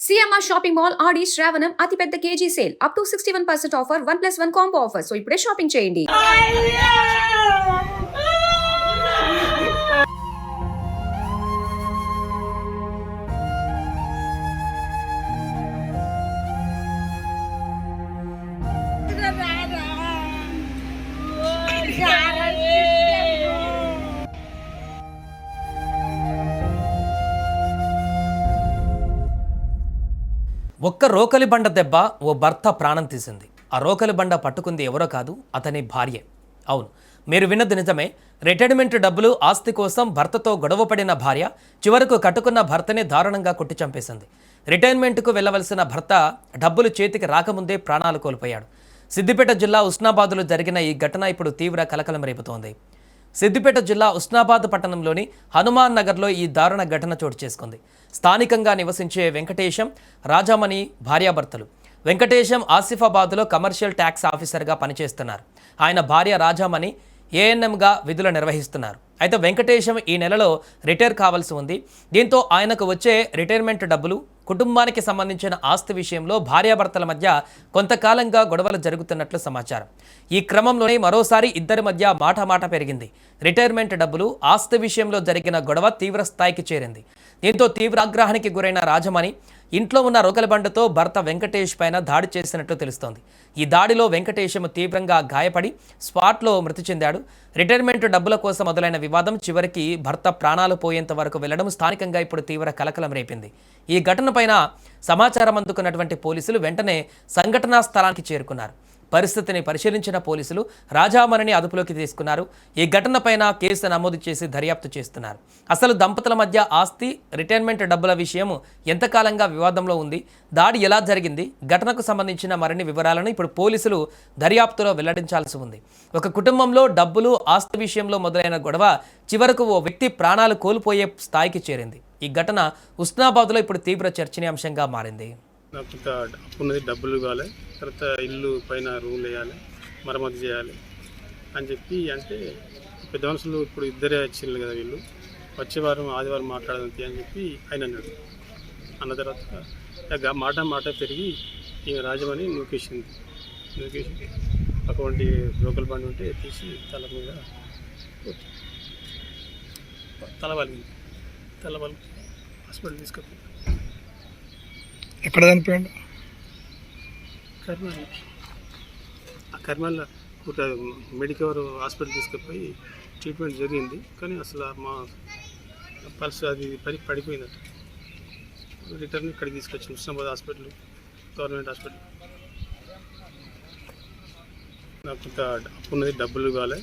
CMR shopping mall ఆడి శ్రావణం అతిపెద్ద KG sale up to 61% offer 1+1 combo offer. So ఇప్పుడే shopping చేయండి. ఒక్క రోకలి బండ దెబ్బ ఓ భర్త ప్రాణం తీసింది. ఆ రోకలి బండ పట్టుకుంది ఎవరో కాదు, అతని భార్య. అవును, మీరు విన్నది నిజమే. రిటైర్మెంట్ డబ్బులు ఆస్తి కోసం భర్తతో గొడవపడిన భార్య చివరకు కట్టుకున్న భర్తని దారుణంగా కొట్టి చంపేసింది. రిటైర్మెంట్కు వెళ్లవలసిన భర్త డబ్బులు చేతికి రాకముందే ప్రాణాలు కోల్పోయాడు. సిద్దిపేట జిల్లా ఉస్నాబాద్లో జరిగిన ఈ ఘటన ఇప్పుడు తీవ్ర కలకలం రేపుతోంది. సిద్దిపేట జిల్లా ఉస్నాబాద్ పట్టణంలోని హనుమాన్ నగర్లో ఈ దారుణ ఘటన చోటు చేసుకుంది. స్థానికంగా నివసించే వెంకటేశం, రాజామణి భార్యాభర్తలు. వెంకటేశం ఆసిఫాబాద్లో కమర్షియల్ ట్యాక్స్ ఆఫీసర్గా పనిచేస్తున్నారు. ఆయన భార్య రాజామణి ఏఎన్ఎంగా విధులు నిర్వహిస్తున్నారు. అయితే వెంకటేశం ఈ నెలలో రిటైర్ కావాల్సి ఉంది. దీంతో ఆయనకు వచ్చే రిటైర్మెంట్ డబ్బులు, కుటుంబానికి సంబంధించిన ఆస్తి విషయంలో భార్యాభర్తల మధ్య కొంతకాలంగా గొడవలు జరుగుతున్నట్లు సమాచారం. ఈ క్రమంలోనే మరోసారి ఇద్దరి మధ్య మాట పెరిగింది. రిటైర్మెంట్ డబ్బులు, ఆస్తి విషయంలో జరిగిన గొడవ తీవ్ర స్థాయికి చేరింది. దీంతో తీవ్ర ఆగ్రహానికి గురైన రాజమణి ఇంట్లో ఉన్న రోకలి బండతో భర్త వెంకటేష్ పైన దాడి చేసినట్లు తెలుస్తోంది. ఈ దాడిలో వెంకటేశం తీవ్రంగా గాయపడి స్పాట్లో మృతి చెందాడు. రిటైర్మెంట్ డబ్బుల కోసం మొదలైన వివాదం చివరికి భర్త ప్రాణాలు పోయేంత వరకు వెళ్లడం స్థానికంగా ఇప్పుడు తీవ్ర కలకలం రేపింది. ఈ ఘటనపైన సమాచారం అందుకున్నటువంటి పోలీసులు వెంటనే సంఘటనా స్థలానికి చేరుకున్నారు. పరిస్థితిని పరిశీలించిన పోలీసులు రాజామణిని అదుపులోకి తీసుకున్నారు. ఈ ఘటనపైన కేసు నమోదు చేసి దర్యాప్తు చేస్తున్నారు. అసలు దంపతుల మధ్య ఆస్తి, రిటైర్మెంట్ డబ్బుల విషయం ఎంతకాలంగా వివాదంలో ఉంది, దాడి ఎలా జరిగింది, ఘటనకు సంబంధించిన మరిన్ని వివరాలను ఇప్పుడు పోలీసులు దర్యాప్తులో వెల్లడించాల్సి ఉంది. ఒక కుటుంబంలో డబ్బులు, ఆస్తి విషయంలో మొదలైన గొడవ చివరకు ఓ వ్యక్తి ప్రాణాలు కోల్పోయే స్థాయికి చేరింది. ఈ ఘటన ఉస్నాబాద్లో ఇప్పుడు తీవ్ర చర్చనీయాంశంగా మారింది. నాకు కొంత అప్పు ఉన్నది, డబ్బులు కావాలి, తర్వాత ఇల్లు పైన రూమ్ వేయాలి, మరమ్మతు చేయాలి అని చెప్పి అంటే పెద్ద మనుషులు ఇప్పుడు ఇద్దరే వచ్చిండ్రు కదా, వీళ్ళు వచ్చే వారం ఆదివారం మాట్లాడదంతి అని చెప్పి ఆయన అన్నాడు. అన్న తర్వాత మాట పెరిగి ఈమె రాజమని నూకేసి అటువంటి లోకల్ బండి ఉంటే తీసి తల మీద తలవాలి హాస్పిటల్ తీసుకెళ్ళి ఎక్కడ చనిపోయాడు? కర్మాల మెడికవర్ హాస్పిటల్ తీసుకుపోయి ట్రీట్మెంట్ జరిగింది. కానీ అసలు మా పల్స్ అది పడిపోయిందట. రిటర్న్ ఇక్కడికి తీసుకొచ్చి ఉస్నాబాద్ హాస్పిటల్, గవర్నమెంట్ హాస్పిటల్. నాకు కొంత అప్పు ఉన్నది, డబ్బులు కావాలి.